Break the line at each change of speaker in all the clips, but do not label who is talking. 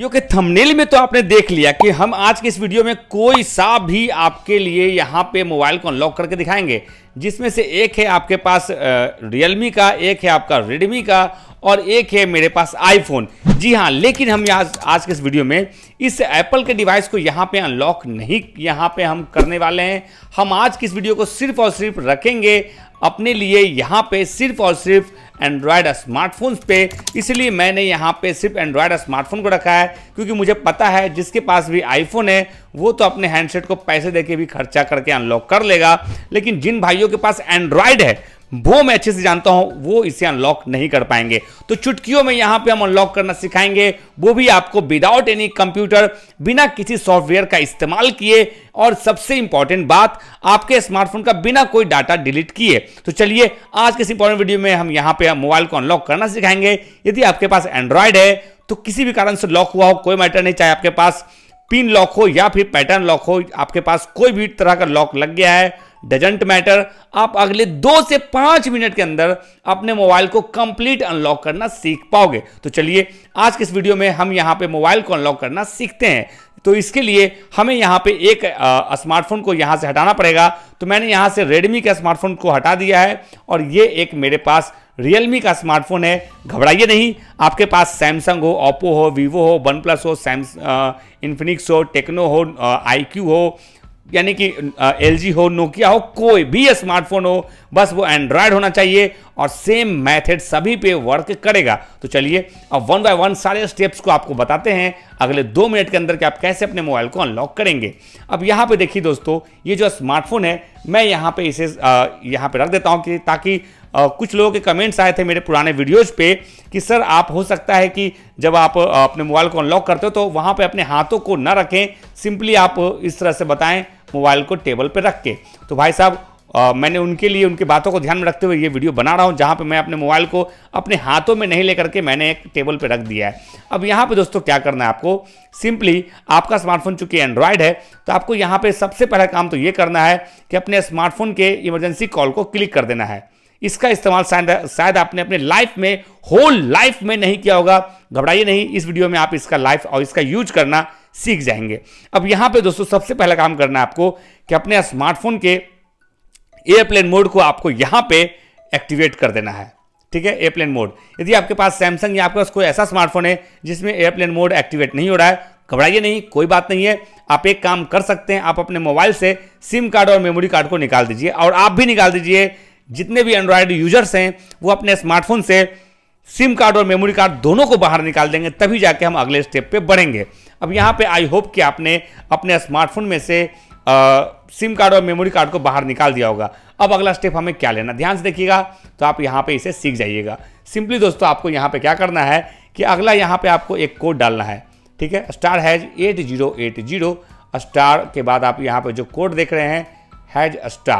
Video के thumbnail में तो आपने देख लिया कि हम आज के इस वीडियो में कोई सा भी आपके लिए यहाँ पे मोबाइल को अनलॉक करके दिखाएंगे, जिसमें से एक है आपके पास रियलमी का, एक है आपका रेडमी का और एक है मेरे पास आईफोन। जी हाँ, लेकिन हम आज के इस वीडियो में इस एप्पल के डिवाइस को यहाँ पे अनलॉक नहीं यहाँ पे हम करने वाले हैं। हम आज की इस वीडियो को सिर्फ और सिर्फ रखेंगे अपने लिए यहाँ पे सिर्फ और सिर्फ एंड्रॉयड स्मार्टफोन्स पे। इसलिए मैंने यहाँ पे सिर्फ एंड्रॉयड स्मार्टफोन को रखा है, क्योंकि मुझे पता है जिसके पास भी आईफोन है वो तो अपने हैंडसेट को पैसे देके भी खर्चा करके अनलॉक कर लेगा, लेकिन जिन भाइयों के पास एंड्रॉयड है वो मैं अच्छे से जानता हूं वो इसे अनलॉक नहीं कर पाएंगे। तो चुटकियों में यहां पे हम अनलॉक करना सिखाएंगे, वो भी आपको विदाउट एनी कंप्यूटर, बिना किसी सॉफ्टवेयर का इस्तेमाल किए, और सबसे इंपॉर्टेंट बात, आपके स्मार्टफोन का बिना कोई डाटा डिलीट किए। तो चलिए आज के इस इंपॉर्टेंट वीडियो में हम यहां पे मोबाइल को अनलॉक करना सिखाएंगे। यदि आपके पास एंड्रॉयड है तो किसी भी कारण से लॉक हुआ हो कोई मैटर नहीं, चाहे आपके पास पिन लॉक हो या फिर पैटर्न लॉक हो, आपके पास कोई भी तरह का लॉक लग गया है, डजंट मैटर, आप अगले 2 से 5 मिनट के अंदर अपने मोबाइल को कंप्लीट अनलॉक करना सीख पाओगे। तो चलिए आज के इस वीडियो में हम यहां पे मोबाइल को अनलॉक करना सीखते हैं। तो इसके लिए हमें यहां पे एक स्मार्टफोन को यहां से हटाना पड़ेगा। तो मैंने यहां से रेडमी के स्मार्टफोन को हटा दिया है और ये एक मेरे पास रियलमी का स्मार्टफोन है। घबराइए नहीं, आपके पास सैमसंग हो, ओप्पो हो, वीवो हो, वन प्लस हो, इन्फिनिक्स हो, टेक्नो हो, आईक्यू हो, यानी कि एलजी हो, नोकिया हो, कोई भी स्मार्टफोन हो, बस वो एंड्रॉयड होना चाहिए और सेम मेथड सभी पे वर्क करेगा। तो चलिए अब वन बाय वन सारे स्टेप्स को आपको बताते हैं अगले 2 मिनट के अंदर कि आप कैसे अपने मोबाइल को अनलॉक करेंगे। अब यहाँ पे देखिए दोस्तों, ये जो स्मार्टफोन है मैं यहाँ पे इसे यहाँ पे रख देता हूँ कि ताकि कुछ लोगों के कमेंट्स आए थे मेरे पुराने वीडियोज पे कि सर आप हो सकता है कि जब आप अपने मोबाइल को अनलॉक करते हो तो वहाँ पे अपने हाथों को ना रखें, सिंपली आप इस तरह से बताएं मोबाइल को टेबल पे रख के। तो भाई साहब मैंने उनके लिए उनकी बातों को ध्यान में रखते हुए ये वीडियो बना रहा हूँ, जहाँ पे मैं अपने मोबाइल को अपने हाथों में नहीं लेकर के मैंने एक टेबल पे रख दिया है। अब यहाँ पे दोस्तों क्या करना है आपको, सिंपली आपका स्मार्टफोन चूंकि एंड्रॉयड है तो आपको यहाँ पे सबसे पहला काम तो ये करना है कि अपने स्मार्टफोन के इमरजेंसी कॉल को क्लिक कर देना है। इसका इस्तेमाल शायद आपने अपने लाइफ में, होल लाइफ में नहीं किया होगा। घबराइए नहीं, इस वीडियो में आप इसका लाइफ और इसका यूज करना सीख जाएंगे। अब यहाँ पे दोस्तों सबसे पहला काम करना है आपको कि अपने स्मार्टफोन के एयरप्लेन मोड को आपको यहाँ पे एक्टिवेट कर देना है। ठीक है, एयरप्लेन मोड। यदि आपके पास सैमसंग या आपके पास कोई ऐसा स्मार्टफोन है जिसमें एयरप्लेन मोड एक्टिवेट नहीं हो रहा है, घबराइए नहीं, कोई बात नहीं है। आप एक काम कर सकते हैं, आप अपने मोबाइल से सिम कार्ड और मेमोरी कार्ड को निकाल दीजिए, और आप भी निकाल दीजिए, जितने भी एंड्रॉयड यूजर्स हैं वो अपने स्मार्टफोन से सिम कार्ड और मेमोरी कार्ड दोनों को बाहर निकाल देंगे, तभी जाके हम अगले स्टेप पे बढ़ेंगे। अब यहाँ पे आई होप कि आपने अपने स्मार्टफोन में से सिम कार्ड और मेमोरी कार्ड को बाहर निकाल दिया होगा। अब अगला स्टेप हमें क्या लेना, ध्यान से देखिएगा तो आप यहाँ पे इसे सीख जाइएगा। सिंपली दोस्तों आपको यहाँ पे क्या करना है कि अगला यहाँ पे आपको एक कोड डालना है। ठीक है, *8080 स्टार के बाद आप यहाँ पे जो कोड देख रहे हैं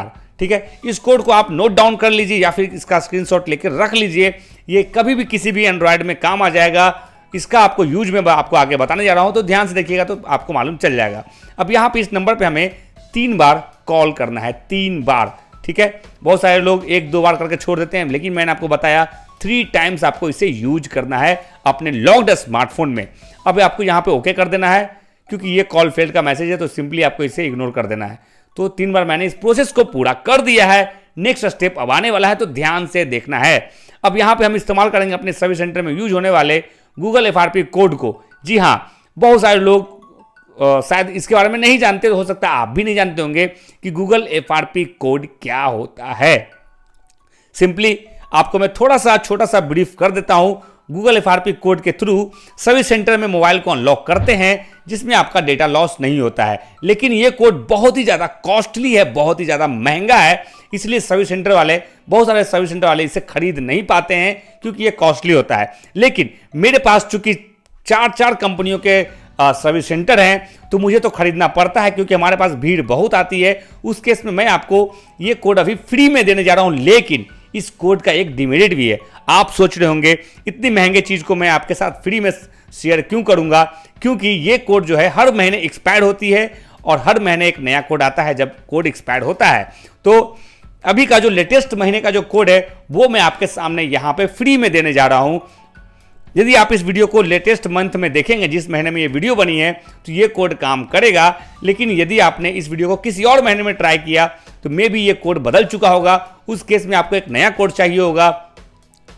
#*। ठीक है, इस कोड को आप नोट डाउन कर लीजिए या फिर इसका स्क्रीनशॉट लेकर रख लीजिए, ये कभी भी किसी भी एंड्रॉयड में काम आ जाएगा। इसका आपको यूज में आपको आगे बताने जा रहा हूं, तो ध्यान से देखिएगा तो आपको मालूम चल जाएगा। अब यहाँ पे इस नंबर पे हमें 3 बार कॉल करना है, 3 बार। ठीक है, बहुत सारे लोग 1-2 बार करके छोड़ देते हैं, लेकिन मैंने आपको बताया 3 टाइम्स आपको इसे यूज करना है अपने लॉक्ड स्मार्टफोन में। अब आपको यहाँ पे ओके कर देना है, क्योंकि ये कॉल फेल्ड का मैसेज है तो सिंपली आपको इसे इग्नोर कर देना है। तो 3 बार मैंने इस प्रोसेस को पूरा कर दिया है। नेक्स्ट स्टेप अब आने वाला है, तो ध्यान से देखना है। अब यहाँ पे हम इस्तेमाल करेंगे अपने सर्विस सेंटर में यूज होने वाले गूगल FRP कोड को। जी हाँ, बहुत सारे लोग शायद इसके बारे में नहीं जानते, हो सकता है आप भी नहीं जानते होंगे कि गूगल FRP कोड क्या होता है। सिंपली आपको मैं थोड़ा सा छोटा सा ब्रीफ कर देता हूं। गूगल FRP कोड के थ्रू सर्विस सेंटर में मोबाइल को अनलॉक करते हैं, जिसमें आपका डेटा लॉस नहीं होता है। लेकिन ये कोड बहुत ही ज़्यादा कॉस्टली है, बहुत ही ज़्यादा महंगा है, इसलिए सर्विस सेंटर वाले, बहुत सारे सर्विस सेंटर वाले इसे खरीद नहीं पाते हैं क्योंकि ये कॉस्टली होता है। लेकिन मेरे पास चूंकि 4 कंपनियों के सर्विस सेंटर हैं तो मुझे तो खरीदना पड़ता है, क्योंकि हमारे पास भीड़ बहुत आती है। उस केस में मैं आपको ये कोड अभी फ्री में देने जा रहा हूँ, लेकिन इस कोड का एक डिमेरिट भी है। आप सोच रहे होंगे इतनी महंगे चीज को मैं आपके साथ फ्री में शेयर क्यों करूंगा, क्योंकि ये कोड जो है हर महीने एक्सपायर होती है और हर महीने एक नया कोड आता है जब कोड एक्सपायर होता है। तो अभी का जो लेटेस्ट महीने का जो कोड है वो मैं आपके सामने यहाँ पे फ्री में देने जा रहा हूँ। यदि आप इस वीडियो को लेटेस्ट मंथ में देखेंगे, जिस महीने में ये वीडियो बनी है, तो ये कोड काम करेगा। लेकिन यदि आपने इस वीडियो को किसी और महीने में ट्राई किया तो मे बी ये कोड बदल चुका होगा। उस केस में आपको एक नया कोड चाहिए होगा,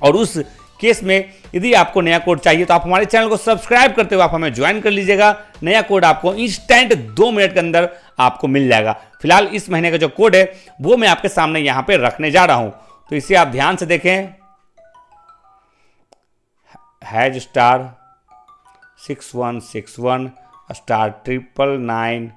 और उस केस में यदि आपको नया कोड चाहिए तो आप हमारे चैनल को सब्सक्राइब करते हुए आप हमें ज्वाइन कर लीजिएगा। नया कोड आपको इंस्टेंट 2 मिनट के अंदर आपको मिल जाएगा। फिलहाल इस महीने का जो कोड है वो मैं आपके सामने यहां पे रखने जा रहा हूं, तो इसे आप ध्यान से देखें। #6161 *999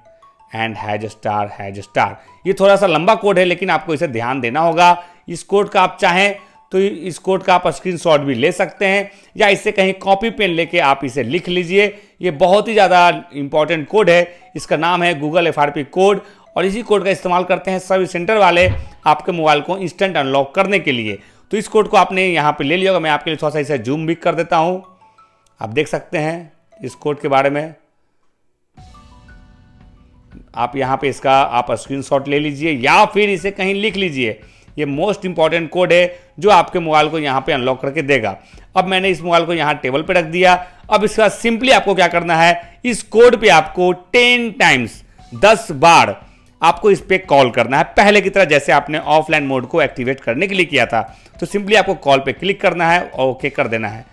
एंड ##। ये थोड़ा सा लंबा कोड है, लेकिन आपको इसे ध्यान देना होगा। इस कोड का आप चाहें तो इस कोड का आप स्क्रीनशॉट भी ले सकते हैं, या इसे कहीं कॉपी पेन लेके आप इसे लिख लीजिए। ये बहुत ही ज़्यादा इंपॉर्टेंट कोड है। इसका नाम है गूगल FRP कोड, और इसी कोड का इस्तेमाल करते हैं सर्विस सेंटर वाले आपके मोबाइल को इंस्टेंट अनलॉक करने के लिए। तो इस कोड को आपने यहाँ पे ले लिया होगा। मैं आपके लिए थोड़ा सा इसे जूम भी कर देता हूँ, आप देख सकते हैं इस कोड के बारे में। आप यहाँ पे इसका आप स्क्रीनशॉट ले लीजिए या फिर इसे कहीं लिख लीजिए। ये मोस्ट इंपॉर्टेंट कोड है जो आपके मोबाइल को यहाँ पे अनलॉक करके देगा। अब मैंने इस मोबाइल को यहाँ टेबल पे रख दिया। अब इसके बाद सिंपली आपको क्या करना है, इस कोड पे आपको 10 टाइम्स 10 बार आपको इस पे कॉल करना है, पहले की तरह जैसे आपने ऑफलाइन मोड को एक्टिवेट करने के लिए किया था। तो सिंपली आपको कॉल पे क्लिक करना है और ओके कर देना है।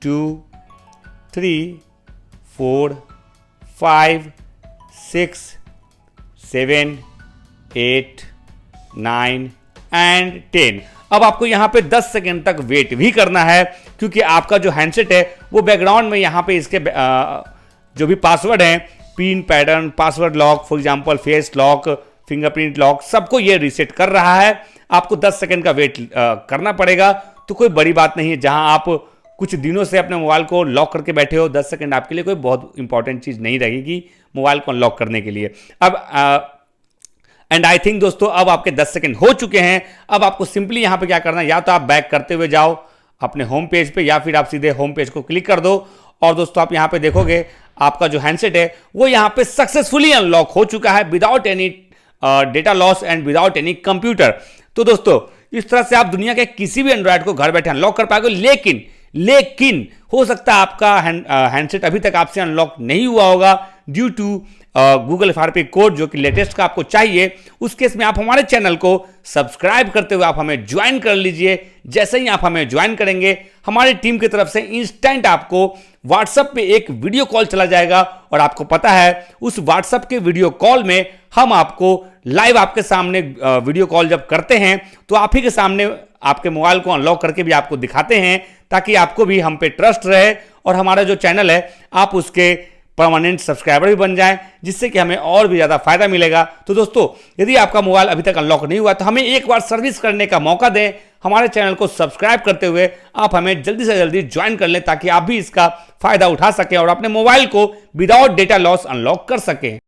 2 3 4 5 6 7 8 9 एंड 10। अब आपको यहाँ पे 10 सेकेंड तक वेट भी करना है, क्योंकि आपका जो हैंडसेट है वो बैकग्राउंड में यहाँ पे इसके जो भी पासवर्ड हैं, pin pattern, password lock, for example face lock, fingerprint lock, सबको ये रीसेट कर रहा है। आपको 10 सेकेंड का वेट करना पड़ेगा। तो कोई बड़ी बात नहीं है। जहां आप कुछ दिनों से अपने मोबाइल को लॉक करके बैठे हो, 10 सेकेंड आपके लिए कोई बहुत इंपॉर्टेंट चीज़ नहीं रहेगी मोबाइल को अनलॉक करने के लिए। अब एंड आई थिंक दोस्तों अब आपके 10 सेकेंड हो चुके हैं। अब आपको सिंपली यहाँ पे क्या करना है, या तो आप बैक करते हुए जाओ अपने होम पेज पे, या फिर आप सीधे होम पेज को क्लिक कर दो। और दोस्तों आप यहाँ पे देखोगे आपका जो हैंडसेट है वो यहाँ पे सक्सेसफुली अनलॉक हो चुका है, without any data loss and without any computer. तो दोस्तों इस तरह से आप दुनिया के किसी भी एंड्रॉयड को घर बैठे अनलॉक कर पाओगे। लेकिन हो सकता है आपका हैंडसेट अभी तक आपसे अनलॉक नहीं हुआ होगा due to Google FRP code, जो कि लेटेस्ट का आपको चाहिए। उस केस में आप हमारे चैनल को सब्सक्राइब करते हुए आप हमें ज्वाइन कर लीजिए। जैसे ही आप हमें ज्वाइन करेंगे, हमारी टीम की तरफ से इंस्टेंट आपको व्हाट्सएप पे एक वीडियो कॉल चला जाएगा, और आपको पता है उस व्हाट्सएप के वीडियो कॉल में हम आपको लाइव आपके सामने वीडियो कॉल जब करते हैं तो आप ही के सामने आपके मोबाइल को अनलॉक करके भी आपको दिखाते हैं, ताकि आपको भी हम पे ट्रस्ट रहे और हमारा जो चैनल है आप उसके परमानेंट सब्सक्राइबर भी बन जाएं, जिससे कि हमें और भी ज़्यादा फायदा मिलेगा। तो दोस्तों यदि आपका मोबाइल अभी तक अनलॉक नहीं हुआ तो हमें एक बार सर्विस करने का मौका दें। हमारे चैनल को सब्सक्राइब करते हुए आप हमें जल्दी से जल्दी ज्वाइन कर लें, ताकि आप भी इसका फायदा उठा सकें और अपने मोबाइल को विदाउट डेटा लॉस अनलॉक कर सकें।